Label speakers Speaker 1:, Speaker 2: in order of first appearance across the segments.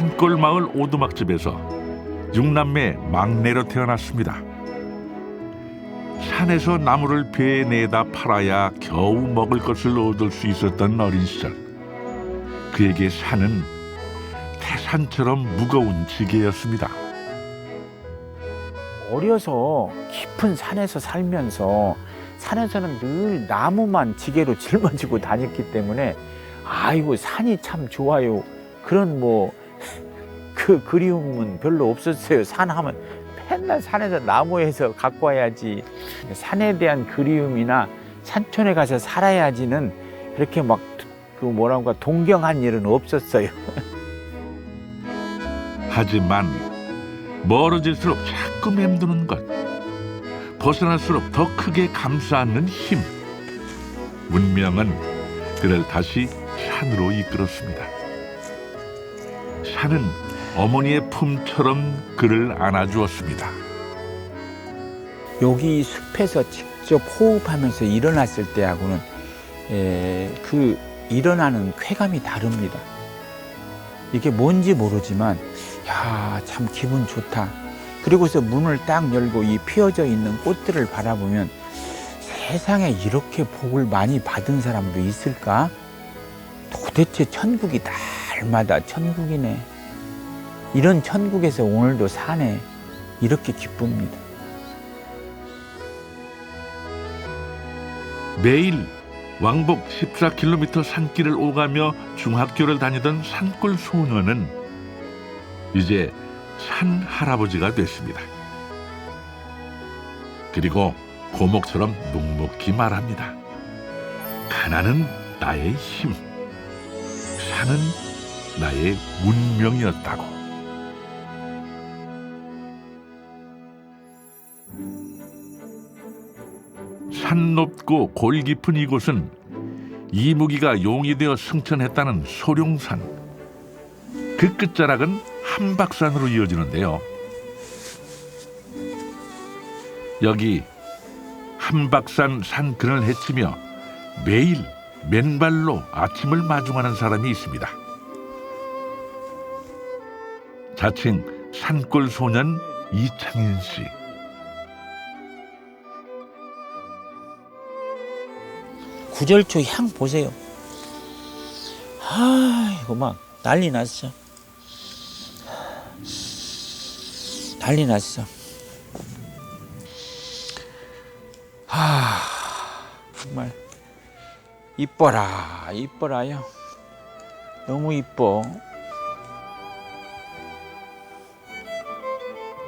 Speaker 1: 산골 마을 오두막집에서 6남매 막내로 태어났습니다. 산에서 나무를 배에 내다 팔아야 겨우 먹을 것을 얻을 수 있었던 어린 시절. 그에게 산은 태산처럼 무거운 지게였습니다.
Speaker 2: 어려서 깊은 산에서 살면서 산에서는 늘 나무만 지게로 짊어지고 다녔기 때문에 아이고 산이 참 좋아요. 그런 그 그리움은 별로 없었어요. 산 하면 맨날 산에서 나무에서 갖고 와야지. 산에 대한 그리움이나 산촌에 가서 살아야지는 그렇게 막 동경한 일은 없었어요.
Speaker 1: 하지만 멀어질수록 자꾸 맴도는 것, 벗어날수록 더 크게 감싸안는 힘. 운명은 그를 다시 산으로 이끌었습니다. 산은 어머니의 품처럼 그를 안아주었습니다.
Speaker 2: 여기 숲에서 직접 호흡하면서 일어났을 때하고는 그 일어나는 쾌감이 다릅니다. 이게 뭔지 모르지만 야, 참 기분 좋다. 그리고서 문을 딱 열고 이 피어져 있는 꽃들을 바라보면 세상에 이렇게 복을 많이 받은 사람도 있을까? 도대체 천국이 날마다 천국이네. 이런 천국에서 오늘도 사네. 이렇게 기쁩니다.
Speaker 1: 매일 왕복 14km 산길을 오가며 중학교를 다니던 산골 소녀는 이제 산 할아버지가 됐습니다. 그리고 고목처럼 묵묵히 말합니다. 가난은 나의 힘, 산은 나의 운명이었다고. 산 높고 골 깊은 이곳은 이무기가 용이 되어 승천했다는 소룡산. 그 끝자락은 한박산으로 이어지는데요. 여기 한박산 산 그늘 헤치며 매일 맨발로 아침을 마중하는 사람이 있습니다. 자칭 산골 소년 이창인 씨.
Speaker 2: 구절초 향 보세요. 아, 이거 막 난리 났어. 난리 났어. 정말 이뻐라, 이뻐라요. 너무 이뻐.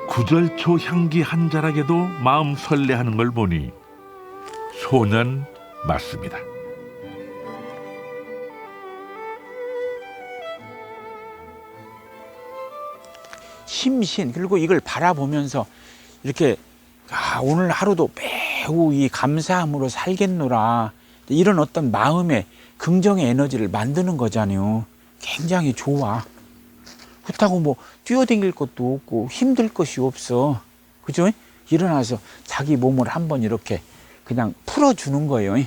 Speaker 1: 구절초 향기 한 자락에도 마음 설레하는 걸 보니 소년 맞습니다.
Speaker 2: 심신, 그리고 이걸 바라보면서 이렇게 오늘 하루도 매우 이 감사함으로 살겠노라, 이런 어떤 마음의 긍정의 에너지를 만드는 거잖아요. 굉장히 좋아. 그렇다고 뛰어다닐 것도 없고 힘들 것이 없어. 그죠? 일어나서 자기 몸을 한번 이렇게 그냥 풀어주는 거예요.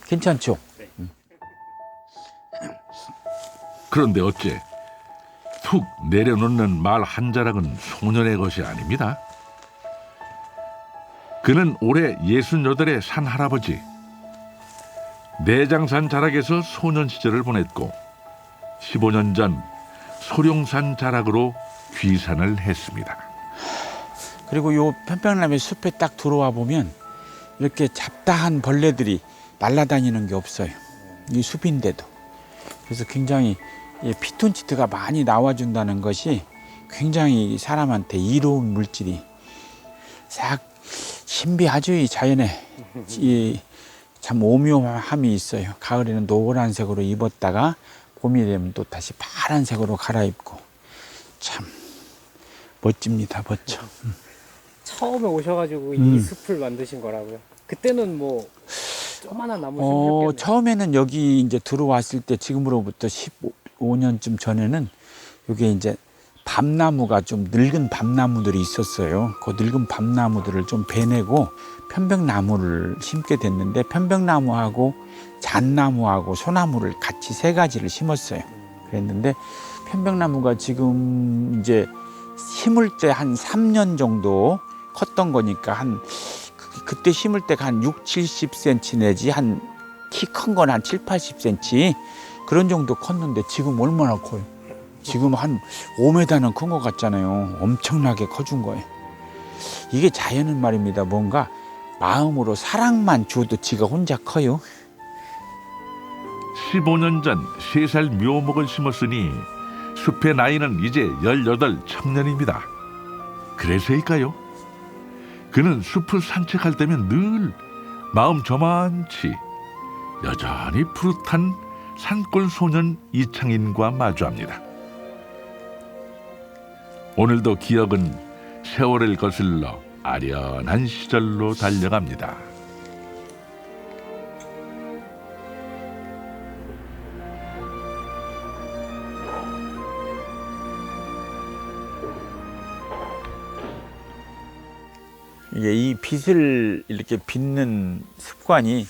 Speaker 2: 괜찮죠?
Speaker 1: 그런데 어째 툭 내려놓는 말 한 자락은 소년의 것이 아닙니다. 그는 올해 68의 산 할아버지. 내장산 자락에서 소년 시절을 보냈고 15년 전 소룡산 자락으로 귀산을 했습니다.
Speaker 2: 그리고 요 편평남의 숲에 딱 들어와 보면 이렇게 잡다한 벌레들이 날아다니는 게 없어요. 이 숲인데도. 그래서 굉장히 피톤치드가 많이 나와준다는 것이 굉장히 사람한테 이로운 물질이 싹 신비하죠. 이 자연에 참 오묘함이 있어요. 가을에는 노란색으로 입었다가 봄이 되면 또 다시 파란색으로 갈아입고 참 멋집니다. 멋져.
Speaker 3: 처음에 오셔가지고 이 숲을 만드신 거라고요? 그때는 조그만한 나무 숲이었겠네요.
Speaker 2: 처음에는 여기 이제 들어왔을 때 지금으로부터 15년쯤 전에는 여기 이제 밤나무가 좀 늙은 밤나무들이 있었어요. 그 늙은 밤나무들을 좀 베내고 편백나무를 심게 됐는데 편백나무하고 잣나무하고 소나무를 같이 세 가지를 심었어요. 그랬는데 편백나무가 지금 이제 심을 때 한 3년 정도 컸던 거니까 그때 심을 때가 한 6, 70cm 내지 한 키 큰 건 한 7, 80cm 그런 정도 컸는데 지금 얼마나 커요? 지금 한 5m는 큰 것 같잖아요. 엄청나게 커준 거예요. 이게 자연은 말입니다. 뭔가 마음으로 사랑만 줘도 지가 혼자 커요.
Speaker 1: 15년 전 3살 묘목을 심었으니 숲의 나이는 이제 18 청년입니다. 그래서일까요? 그는 숲을 산책할 때면 늘 마음 저만치 여전히 푸릇한 산골 소년 이창인과 마주합니다. 오늘도 기억은 세월을 거슬러 아련한 시절로 달려갑니다.
Speaker 2: 이게 이 빗을 이렇게 빚는 습관이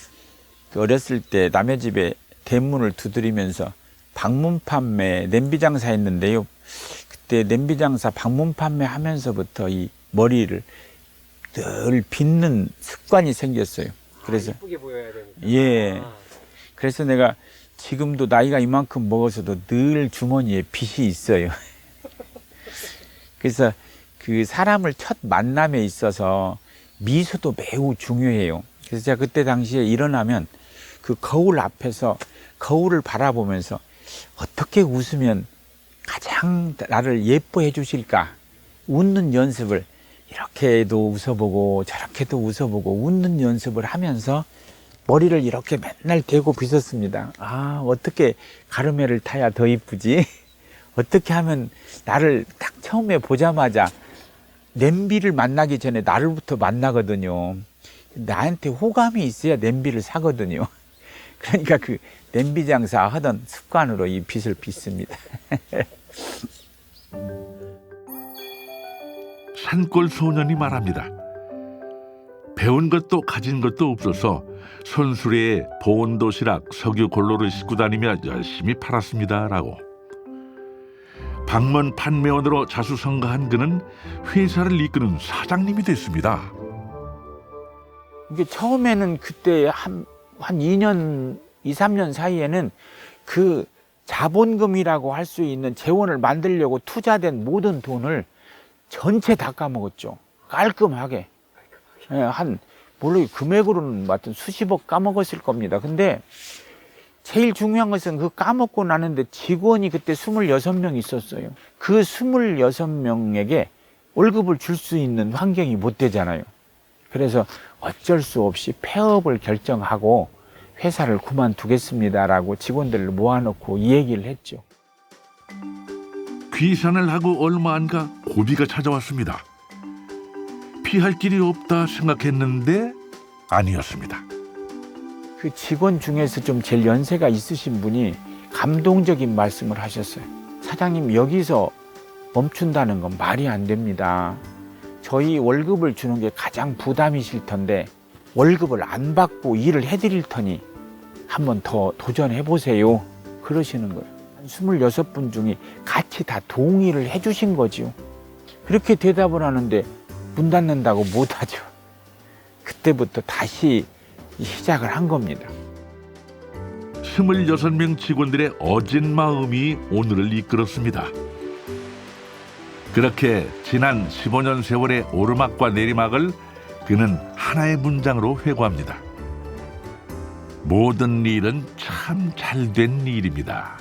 Speaker 2: 어렸을 때 남의 집에 대문을 두드리면서 방문 판매 냄비 장사했는데요. 그때 냄비 장사 방문 판매 하면서부터 이 머리를 늘 빗는 습관이 생겼어요. 그래서
Speaker 3: 예쁘게 보여야 되니까.
Speaker 2: 예. 그래서 내가 지금도 나이가 이만큼 먹어서도 늘 주머니에 빗이 있어요. 그래서 그 사람을 첫 만남에 있어서 미소도 매우 중요해요. 그래서 제가 그때 당시에 일어나면 그 거울 앞에서 거울을 바라보면서 어떻게 웃으면 가장 나를 예뻐해 주실까? 웃는 연습을 이렇게도 웃어보고 저렇게도 웃어보고 웃는 연습을 하면서 머리를 이렇게 맨날 대고 빗었습니다. 아, 어떻게 가르마를 타야 더 이쁘지? 어떻게 하면 나를 딱 처음에 보자마자 냄비를 만나기 전에 나를부터 만나거든요. 나한테 호감이 있어야 냄비를 사거든요. 그러니까 그 냄비 장사 하던 습관으로 이 빗을 빚습니다.
Speaker 1: 산골 소년이 말합니다. 배운 것도 가진 것도 없어서 손수레에 보온도시락, 석유 골로를 싣고 다니며 열심히 팔았습니다라고. 방문 판매원으로 자수성가한 그는 회사를 이끄는 사장님이 됐습니다.
Speaker 2: 이게 처음에는 그때 한 2년, 2, 3년 사이에는 그 자본금이라고 할 수 있는 재원을 만들려고 투자된 모든 돈을 전체 다 까먹었죠. 깔끔하게. 예, 물론 금액으로는 하여튼 수십억 까먹었을 겁니다. 근데 제일 중요한 것은 그 까먹고 나는데 직원이 그때 26명 있었어요. 그 26명에게 월급을 줄 수 있는 환경이 못 되잖아요. 그래서 어쩔 수 없이 폐업을 결정하고 회사를 그만두겠습니다라고 직원들을 모아놓고 이 얘기를 했죠.
Speaker 1: 귀산을 하고 얼마 안 가 고비가 찾아왔습니다. 피할 길이 없다 생각했는데 아니었습니다.
Speaker 2: 그 직원 중에서 좀 제일 연세가 있으신 분이 감동적인 말씀을 하셨어요. 사장님, 여기서 멈춘다는 건 말이 안 됩니다. 저희 월급을 주는 게 가장 부담이실 텐데 월급을 안 받고 일을 해드릴 테니 한번 더 도전해 보세요. 그러시는 거예요. 한 26분 중에 같이 다 동의를 해주신 거죠. 그렇게 대답을 하는데 문 닫는다고 못하죠. 그때부터 다시 시작을 한 겁니다.
Speaker 1: 26명 직원들의 어진 마음이 오늘을 이끌었습니다. 그렇게 지난 15년 세월의 오르막과 내리막을 그는 하나의 문장으로 회고합니다. 모든 일은 참 잘된 일입니다.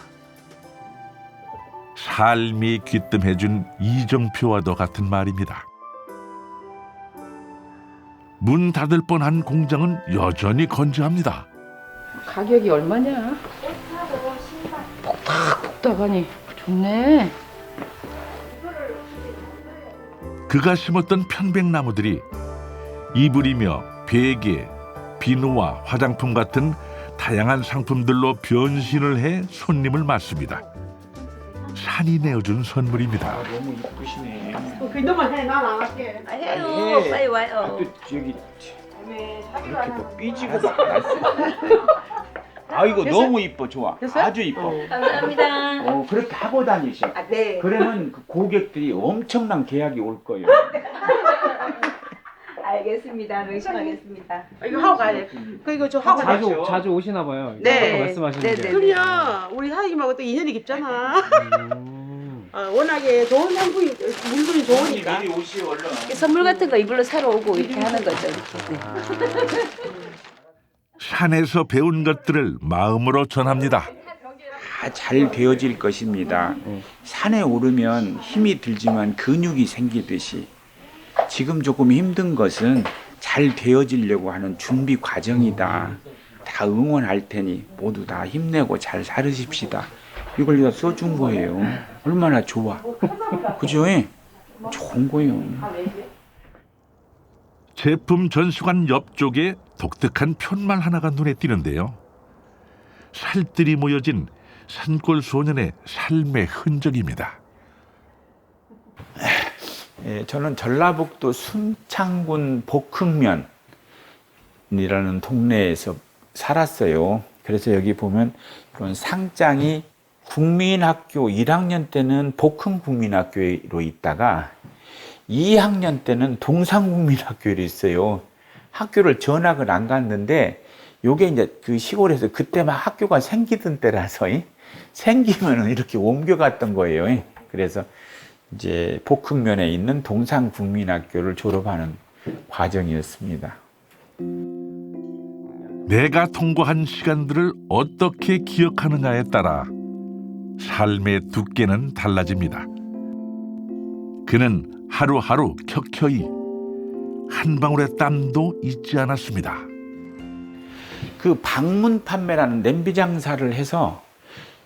Speaker 1: 삶이 귀뜸해준 이정표와도 같은 말입니다. 문 닫을 뻔한 공장은 여전히 건재합니다.
Speaker 4: 가격이 얼마냐? 복닥복닥하니 좋네.
Speaker 1: 그가 심었던 편백나무들이 이불이며 베개, 비누와 화장품 같은 다양한 상품들로 변신을 해 손님을 맞습니다. 산이 내어준 선물입니다.
Speaker 2: 너무 이쁘시네.
Speaker 5: 그동안 해, 나 나갈게.
Speaker 4: 해요, 빨리 와요.
Speaker 2: 또 여기 이렇게 또 삐지고 막 날씨. 아이고 너무 이뻐 좋아.
Speaker 5: 됐어요?
Speaker 2: 아주 이뻐.
Speaker 4: 감사합니다.
Speaker 2: 그렇게 하고 다니셔.
Speaker 5: 아, 네.
Speaker 2: 그러면 그 고객들이 엄청난 계약이 올 거예요.
Speaker 4: 알겠습니다. 의심하겠습니다.
Speaker 5: 이거 하고 가야 돼. 이거 저 하고 가야 돼.
Speaker 3: 자주 오시나 봐요.
Speaker 5: 네.
Speaker 3: 말씀하시는데.
Speaker 4: 네.
Speaker 5: 그럼요. 우리 사장님하고 또 인연이 깊잖아. 워낙에 좋은 상품이, 물건이 좋으니까.
Speaker 2: 미리 오시오 얼른.
Speaker 4: 선물 같은 거 이불로 사러 오고 이렇게 하는 거죠.
Speaker 1: 산에서 배운 것들을 마음으로 전합니다.
Speaker 2: 다 잘 되어질 것입니다. 산에 오르면 힘이 들지만 근육이 생기듯이 지금 조금 힘든 것은 잘 되어지려고 하는 준비 과정이다. 다 응원할 테니 모두 다 힘내고 잘 살으십시다. 이걸 다 써준 거예요. 얼마나 좋아. 그죠? 좋은 거예요.
Speaker 1: 제품 전시관 옆쪽에 독특한 편말 하나가 눈에 띄는데요. 살들이 모여진 산골 소년의 삶의 흔적입니다.
Speaker 2: 저는 전라북도 순창군 복흥면이라는 동네에서 살았어요. 그래서 여기 보면 이런 상장이 국민학교 1학년 때는 복흥국민학교로 있다가 2학년 때는 동산국민학교로 있어요. 학교를 전학을 안 갔는데 요게 이제 그 시골에서 그때 막 학교가 생기던 때라서 생기면은 이렇게 옮겨갔던 거예요. 그래서 이제 복흥면에 있는 동산국민학교를 졸업하는 과정이었습니다.
Speaker 1: 내가 통과한 시간들을 어떻게 기억하느냐에 따라 삶의 두께는 달라집니다. 그는 하루하루 켜켜이 한 방울의 땀도 잊지 않았습니다.
Speaker 2: 그 방문 판매라는 냄비 장사를 해서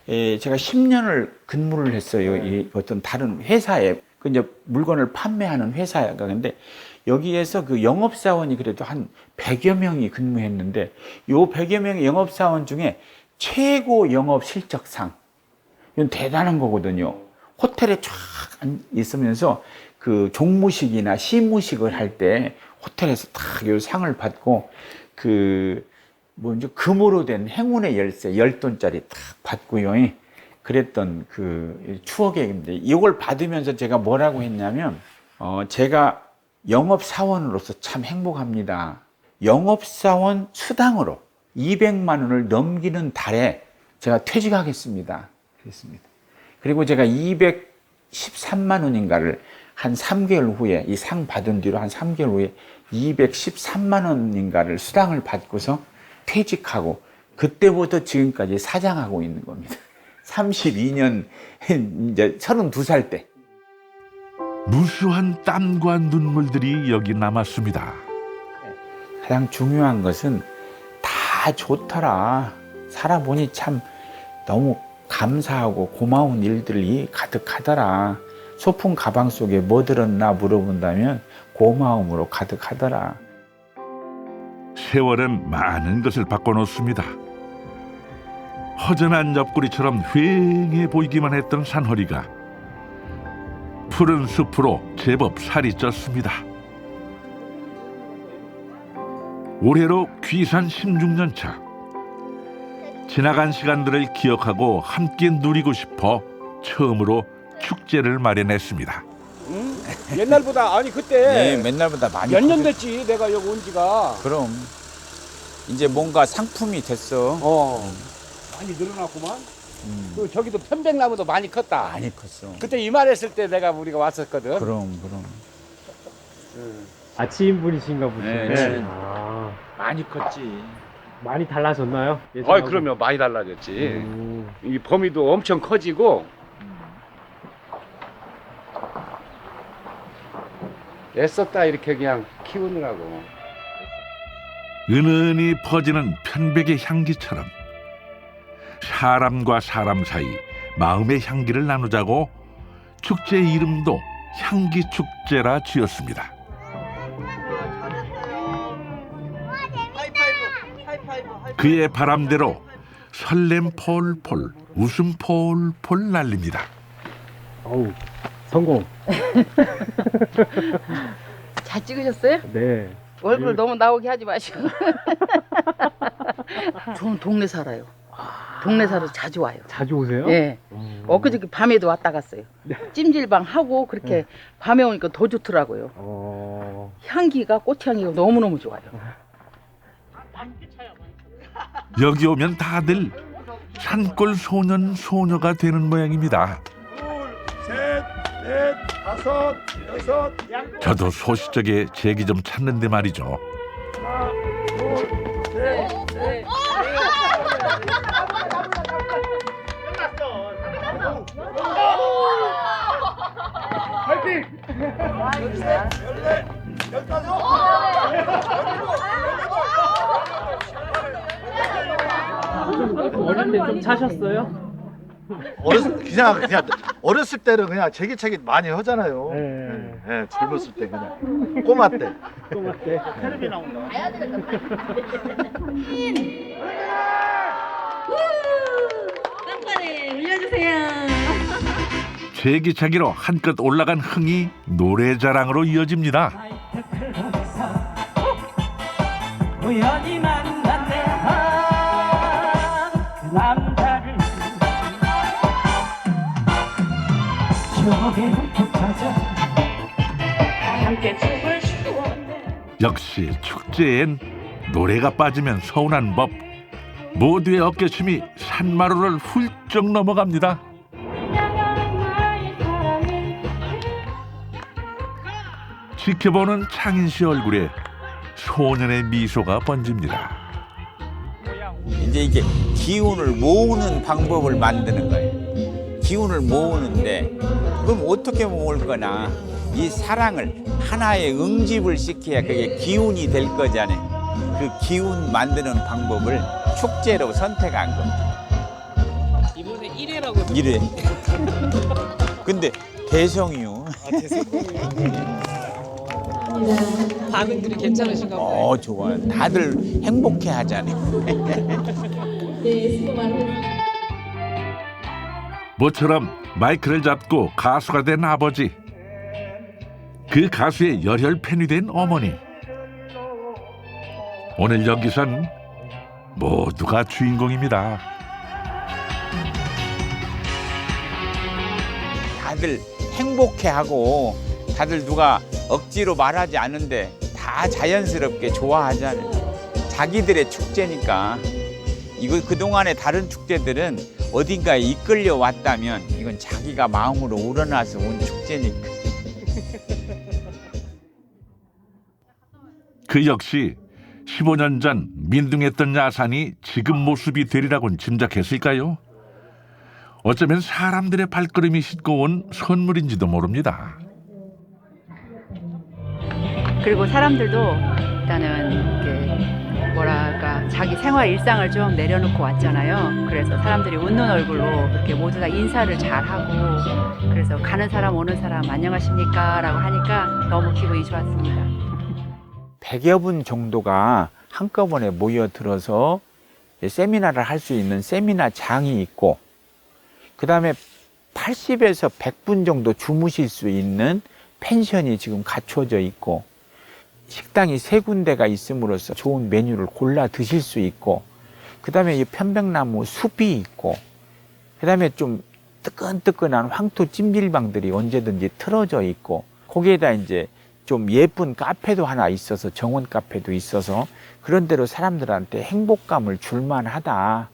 Speaker 2: 제가 10년을 근무를 했어요. 이 어떤 다른 회사에 그 이제 물건을 판매하는 회사가 근데 여기에서 그 영업사원이 그래도 한 100여 명이 근무했는데 요 100여 명의 영업사원 중에 최고 영업 실적상 이건 대단한 거거든요. 호텔에 쫙 있으면서 그 종무식이나 시무식을 할 때 호텔에서 딱 요 상을 받고 그 먼저 금으로 된 행운의 열쇠 10돈짜리 딱 받고요. 그랬던 그 추억의 얘기인데 이걸 받으면서 제가 뭐라고 했냐면 제가 영업사원으로서 참 행복합니다. 영업사원 수당으로 200만 원을 넘기는 달에 제가 퇴직하겠습니다. 그랬습니다. 그리고 제가 213만 원인가를 한 3개월 후에 이 상 받은 뒤로 한 3개월 후에 213만 원인가를 수당을 받고서 퇴직하고 그때부터 지금까지 사장하고 있는 겁니다. 32년 이제 32살 때.
Speaker 1: 무수한 땀과 눈물들이 여기 남았습니다.
Speaker 2: 가장 중요한 것은 다 좋더라. 살아보니 참 너무 감사하고 고마운 일들이 가득하더라. 소품 가방 속에 뭐 들었나 물어본다면 고마움으로 가득하더라.
Speaker 1: 세월은 많은 것을 바꿔놓습니다. 허전한 옆구리처럼 휑해 보이기만 했던 산허리가 푸른 숲으로 제법 살이 쪘습니다. 올해로 귀산 16년 차. 지나간 시간들을 기억하고 함께 누리고 싶어 처음으로 축제를 마련했습니다.
Speaker 6: 옛날보다 아니 그때
Speaker 2: 네, 맨날보다 많이
Speaker 6: 몇 년 됐지 내가 여기 온 지가.
Speaker 2: 그럼 이제 뭔가 상품이 됐어.
Speaker 6: 많이 늘어났구만. 그 저기도 편백나무도 많이 컸다.
Speaker 2: 많이 컸어.
Speaker 6: 그때 이말했을 때 우리가 왔었거든.
Speaker 2: 그럼
Speaker 3: 아침 분이신가 보죠.
Speaker 2: 네.
Speaker 3: 아,
Speaker 2: 많이 컸지.
Speaker 3: 많이 달라졌나요?
Speaker 6: 아이 그러면 많이 달라졌지. 이 범위도 엄청 커지고. 애썼다 이렇게 그냥 키우느라고.
Speaker 1: 은은히 퍼지는 편백의 향기처럼 사람과 사람 사이 마음의 향기를 나누자고 축제의 이름도 향기축제라 지었습니다. 그의 바람대로 설렘 폴폴 웃음 폴폴 날립니다.
Speaker 3: 어우, 성공.
Speaker 4: 잘 찍으셨어요?
Speaker 3: 네.
Speaker 4: 얼굴 너무 나오게 하지 마시고. 좋은 동네 살아요.
Speaker 7: 동네 사러 자주 와요.
Speaker 3: 자주 오세요?
Speaker 7: 예. 엊그저께 밤에도 왔다 갔어요. 찜질방 하고 그렇게 밤에 오니까 더 좋더라고요. 향기가 꽃향기가 너무너무 좋아요.
Speaker 1: 여기 오면 다들 산골 소년 소녀가 되는 모양입니다. 저도 소시적에 제기 좀 찾는데 말이죠.
Speaker 3: 어릴 때 좀 차셨어요?
Speaker 8: 그냥 어렸을 때는 그냥 제기차기 많이 하잖아요.
Speaker 3: 네.
Speaker 8: 예, 젊었을 때 그냥 꼬마 때.
Speaker 3: 꼬마 때.
Speaker 8: 텔레비 나온다.
Speaker 4: 깜빡이 울려주세요.
Speaker 1: 제기차기로 한껏 올라간 흥이 노래자랑으로 이어집니다.
Speaker 9: 우연히 만난 내 남자를 저에 붙어져 함께 춤을 추었네.
Speaker 1: 역시 축제엔 노래가 빠지면 서운한 법. 모두의 어깨춤이 산마루를 훌쩍 넘어갑니다. 지켜보는 창인 씨 얼굴에 소년의 미소가 번집니다.
Speaker 10: 이제 이게 기운을 모으는 방법을 만드는 거예요. 기운을 모으는데 그럼 어떻게 모을 거나 이 사랑을 하나의 응집을 시켜야 그게 기운이 될 거잖아요. 그 기운 만드는 방법을 축제로 선택한 겁니다.
Speaker 3: 이번에 1회라고.
Speaker 10: 1회. 근데 대성이요.
Speaker 3: 반응들이 괜찮으신가 봐요.
Speaker 10: 좋아요. 다들 행복해 하잖아요.
Speaker 1: 모처럼 마이크를 잡고 가수가 된 아버지. 그 가수의 열혈 팬이 된 어머니. 오늘 여기선 모두가 주인공입니다.
Speaker 10: 다들 행복해하고 다들 누가 억지로 말하지 않은데 다 자연스럽게 좋아하잖아요. 자기들의 축제니까. 이거 그동안의 다른 축제들은 어딘가에 이끌려 왔다면 이건 자기가 마음으로 우러나서 온 축제니까.
Speaker 1: 그 역시 15년 전 민둥했던 야산이 지금 모습이 되리라고는 짐작했을까요? 어쩌면 사람들의 발걸음이 싣고 온 선물인지도 모릅니다.
Speaker 11: 그리고 사람들도 일단은 이렇게 뭐랄까 자기 생활 일상을 좀 내려놓고 왔잖아요. 그래서 사람들이 웃는 얼굴로 이렇게 모두 다 인사를 잘하고 그래서 가는 사람 오는 사람 안녕하십니까 라고 하니까 너무 기분이 좋았습니다.
Speaker 2: 100여 분 정도가 한꺼번에 모여들어서 세미나를 할 수 있는 세미나장이 있고 그 다음에 80에서 100분 정도 주무실 수 있는 펜션이 지금 갖춰져 있고 식당이 3군데가 있음으로써 좋은 메뉴를 골라 드실 수 있고 그 다음에 이 편백나무 숲이 있고 그 다음에 좀 뜨끈뜨끈한 황토 찜질방들이 언제든지 틀어져 있고 거기에다 이제 좀 예쁜 카페도 하나 있어서 정원 카페도 있어서 그런 대로 사람들한테 행복감을 줄만하다.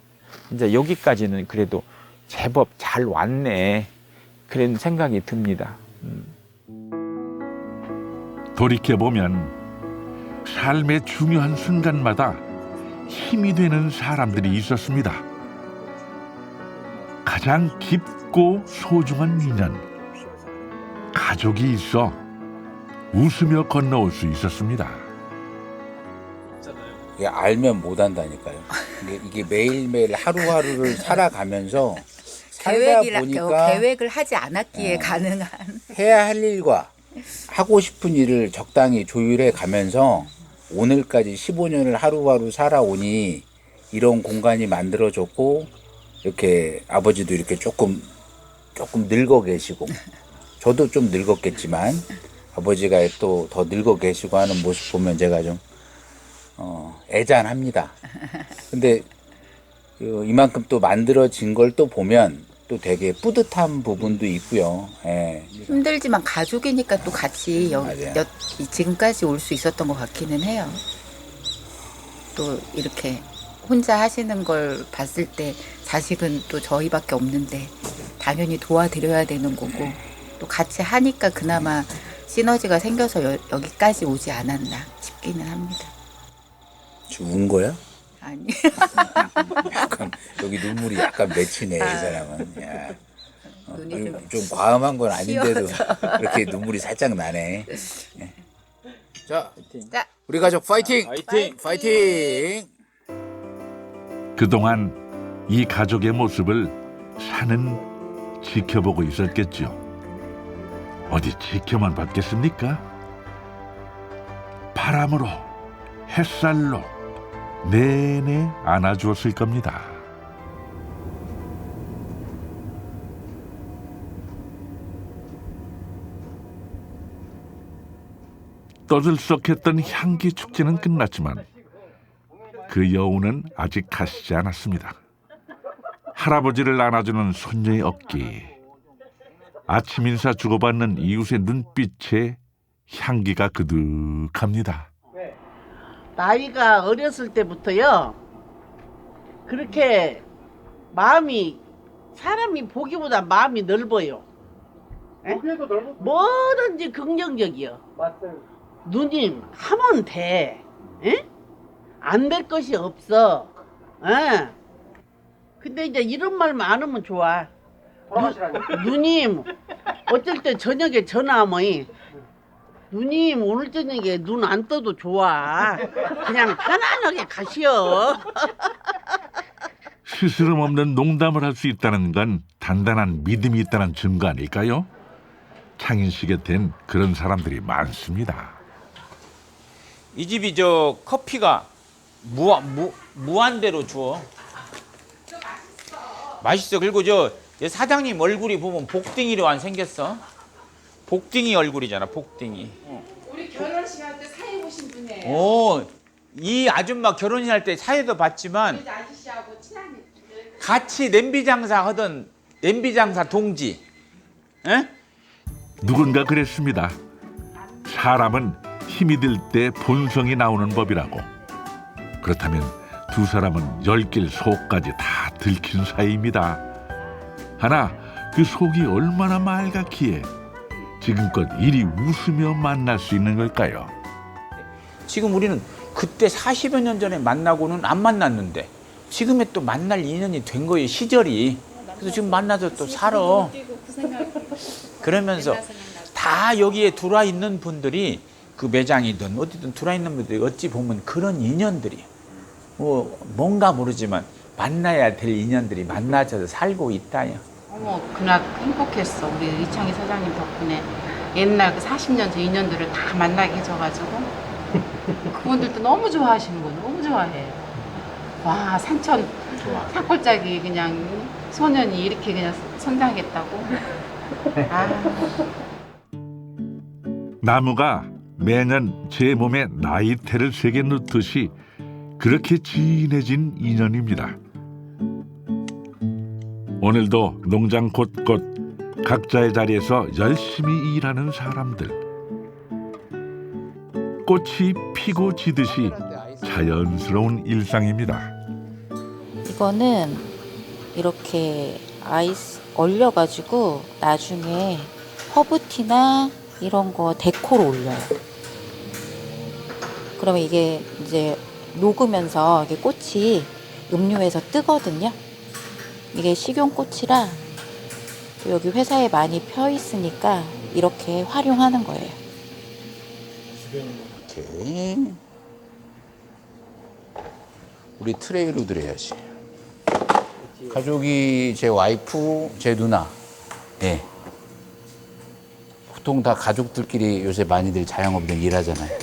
Speaker 2: 이제 여기까지는 그래도 제법 잘 왔네. 그런 생각이 듭니다.
Speaker 1: 돌이켜보면 삶의 중요한 순간마다 힘이 되는 사람들이 있었습니다. 가장 깊고 소중한 인연, 가족이 있어 웃으며 건너올 수 있었습니다.
Speaker 10: 이게 알면 못 한다니까요. 이게 매일매일 하루하루를 살아가면서 살다 보니까
Speaker 7: 계획을 하지 않았기에 가능한
Speaker 10: 해야 할 일과 하고 싶은 일을 적당히 조율해 가면서 오늘까지 15년을 하루하루 살아오니 이런 공간이 만들어졌고 이렇게 아버지도 이렇게 조금 늙어 계시고 저도 좀 늙었겠지만 아버지가 또 더 늙어 계시고 하는 모습 보면 제가 좀 애잔합니다. 근데 이만큼 또 만들어진 걸 또 보면 또 되게 뿌듯한 부분도 있고요. 예.
Speaker 7: 힘들지만 가족이니까 또 같이
Speaker 10: 맞아요.
Speaker 7: 지금까지 올 수 있었던 것 같기는 해요. 또 이렇게 혼자 하시는 걸 봤을 때 자식은 또 저희밖에 없는데 당연히 도와드려야 되는 거고 또 같이 하니까 그나마 시너지가 생겨서 여기까지 오지 않았나 싶기는 합니다.
Speaker 10: 지금 운 거야?
Speaker 7: 아니.
Speaker 10: 약간 여기 눈물이 약간 맺히네 이 사람은. 야.
Speaker 7: 눈이
Speaker 10: 좀 과음한 건 아닌데도 이렇게 눈물이 살짝 나네. 예. 자, 우리 가족 파이팅! 파이팅!
Speaker 1: 그동안 이 가족의 모습을 산은 지켜보고 있었겠죠. 어디 지켜만 봤겠습니까? 바람으로, 햇살로 내내 안아주었을 겁니다. 떠들썩했던 향기 축제는 끝났지만 그 여운은 아직 가시지 않았습니다. 할아버지를 안아주는 손녀의 어깨, 아침 인사 주고받는 이웃의 눈빛에 향기가 그득합니다.
Speaker 5: 나이가 어렸을 때부터요. 그렇게 사람이 보기보다 마음이 넓어요. 에? 뭐든지 긍정적이요.
Speaker 6: 맞아요.
Speaker 5: 누님 하면 돼. 안 될 것이 없어. 근데 이제 이런 말만 안 하면 좋아. 누님 어쩔 때 저녁에 전화하면 누님 오늘 저녁에 눈 안 떠도 좋아. 그냥 편안하게 가시오.
Speaker 1: 스스럼 없는 농담을 할 수 있다는 건 단단한 믿음이 있다는 증거 아닐까요? 창인 씨 곁엔 그런 사람들이 많습니다.
Speaker 12: 이 집이 커피가 무한대로 줘. 맛있어. 그리고 사장님 얼굴이 보면 복딩이로 안 생겼어. 복딩이 얼굴이잖아. 복딩이.
Speaker 7: 우리 결혼식 할 때 사회 보신 분이에요.
Speaker 12: 이 아줌마 결혼식 할 때 사회도 봤지만
Speaker 7: 우리 아저씨하고 친한
Speaker 12: 같이 냄비 장사 하던 냄비 장사 동지. 에?
Speaker 1: 누군가 그랬습니다. 사람은 힘이 들 때 본성이 나오는 법이라고. 그렇다면 두 사람은 열길 속까지 다 들킨 사이입니다. 하나 그 속이 얼마나 맑았기에 지금껏 이리 웃으며 만날 수 있는 걸까요?
Speaker 12: 지금 우리는 그때 40여 년 전에 만나고는 안 만났는데 지금에 또 만날 인연이 된 거예요. 시절이. 그래서 지금 만나서 또 살아. 그러면서 다 여기에 들어와 있는 분들이 그 매장이든 어디든 들어와 있는 분들이 어찌 보면 그런 인연들이 뭔가 모르지만 만나야 될 인연들이 만나져서 살고 있다요.
Speaker 7: 어머 그날 행복했어. 우리 이창희 사장님 덕분에 옛날 그 40년 전 인연들을 다 만나게 해줘가지고 그분들도 너무 좋아하시는 거예요. 너무 좋아해요. 와 산골짜기 그냥 소년이 이렇게 그냥 성장했다고.
Speaker 1: 나무가 매년 제 몸에 나이테를 새겨 넣듯이 그렇게 진해진 인연입니다. 오늘도 농장 곳곳 각자의 자리에서 열심히 일하는 사람들. 꽃이 피고 지듯이 자연스러운 일상입니다.
Speaker 13: 이거는 이렇게 아이스 얼려가지고 나중에 허브티나 이런 거 데코로 올려요. 그러면 이게 이제 녹으면서 이게 꽃이 음료에서 뜨거든요. 이게 식용꽃이라 여기 회사에 많이 펴 있으니까 이렇게 활용하는 거예요.
Speaker 10: 이렇게 우리 트레이로 드려야지. 가족이 제 와이프, 제 누나. 예. 보통 다 가족들끼리 요새 많이들 자영업들 일하잖아요.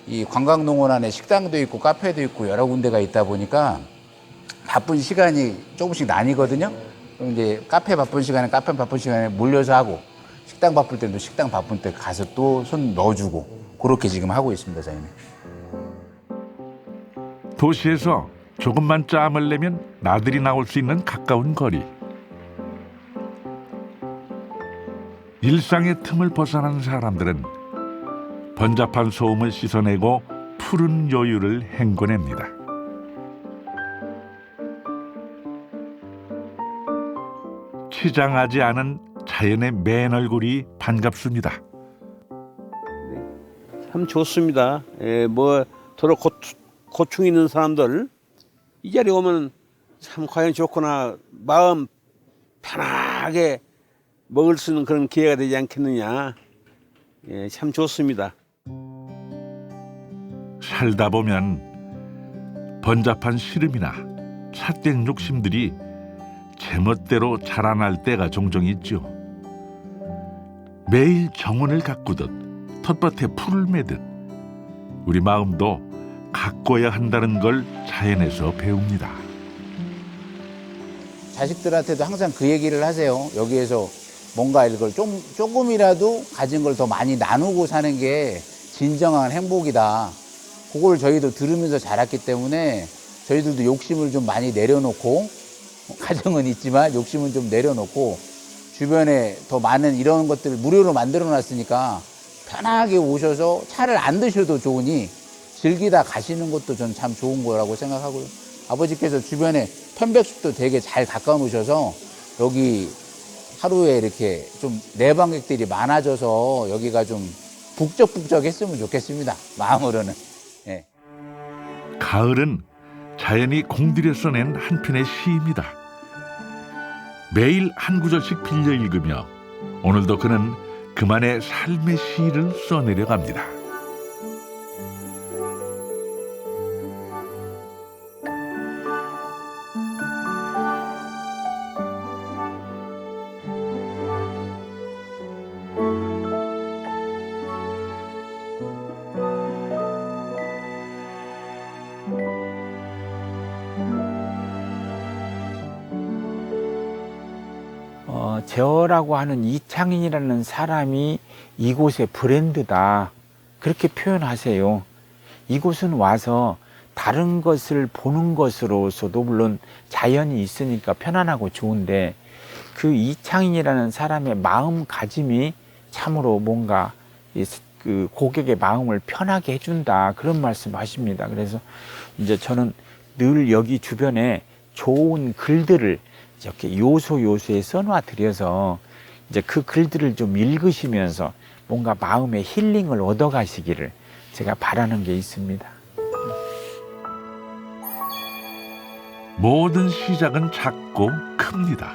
Speaker 10: 이 관광농원 안에 식당도 있고 카페도 있고 여러 군데가 있다 보니까 바쁜 시간이 조금씩 나뉘거든요. 그럼 이제 카페 바쁜 시간에 몰려서 하고 식당 바쁠 때도 식당 바쁠 때 가서 또 손 넣어주고 그렇게 지금 하고 있습니다, 저희는.
Speaker 1: 도시에서 조금만 짬을 내면 나들이 나올 수 있는 가까운 거리. 일상의 틈을 벗어난 사람들은 번잡한 소음을 씻어내고 푸른 여유를 행궈냅니다. 치장하지 않은 자연의 맨 얼굴이 반갑습니다.
Speaker 6: 참 좋습니다. 뭐 더러 고충 있는 사람들 이 자리에 오면 참 과연 좋구나. 마음 편하게 먹을 수 있는 그런 기회가 되지 않겠느냐. 참 좋습니다.
Speaker 1: 살다 보면 번잡한 시름이나 삿된 욕심들이 제멋대로 자라날 때가 종종 있죠. 매일 정원을 가꾸듯 텃밭에 풀을 매듯 우리 마음도 가꿔야 한다는 걸 자연에서 배웁니다.
Speaker 10: 자식들한테도 항상 그 얘기를 하세요. 여기에서 뭔가 이걸 조금이라도 가진 걸 더 많이 나누고 사는 게 진정한 행복이다. 그걸 저희도 들으면서 자랐기 때문에 저희들도 욕심을 좀 많이 내려놓고, 가정은 있지만 욕심은 좀 내려놓고 주변에 더 많은 이런 것들을 무료로 만들어 놨으니까 편하게 오셔서 차를 안 드셔도 좋으니 즐기다 가시는 것도 전 참 좋은 거라고 생각하고요. 아버지께서 주변에 편백숲도 되게 잘 가꿔 놓으셔서 여기 하루에 이렇게 좀 내방객들이 많아져서 여기가 좀 북적북적했으면 좋겠습니다. 마음으로는. 예.
Speaker 1: 가을은 자연이 공들여 써낸 한 편의 시입니다. 매일 한 구절씩 빌려 읽으며 오늘도 그는 그만의 삶의 시를 써내려갑니다.
Speaker 2: 제어라고 하는 이창인이라는 사람이 이곳의 브랜드다. 그렇게 표현하세요. 이곳은 와서 다른 것을 보는 것으로서도 물론 자연이 있으니까 편안하고 좋은데 그 이창인이라는 사람의 마음가짐이 참으로 뭔가 그 고객의 마음을 편하게 해준다. 그런 말씀 하십니다. 그래서 이제 저는 늘 여기 주변에 좋은 글들을 이렇게 요소에 써놔 드려서 이제 그 글들을 좀 읽으시면서 뭔가 마음의 힐링을 얻어 가시기를 제가 바라는 게 있습니다.
Speaker 1: 모든 시작은 작고 큽니다.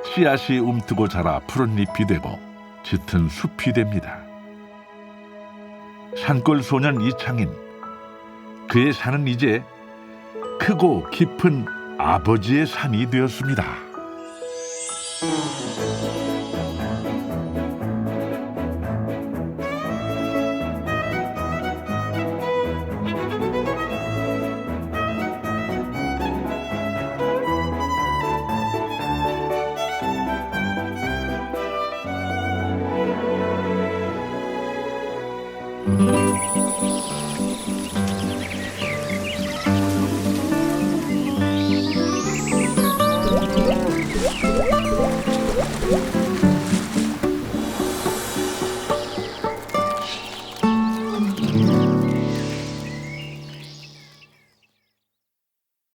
Speaker 1: 씨앗이 움트고 자라 푸른 잎이 되고 짙은 숲이 됩니다. 산골 소년 이창인, 그의 산은 이제 크고 깊은 아버지의 산이 되었습니다.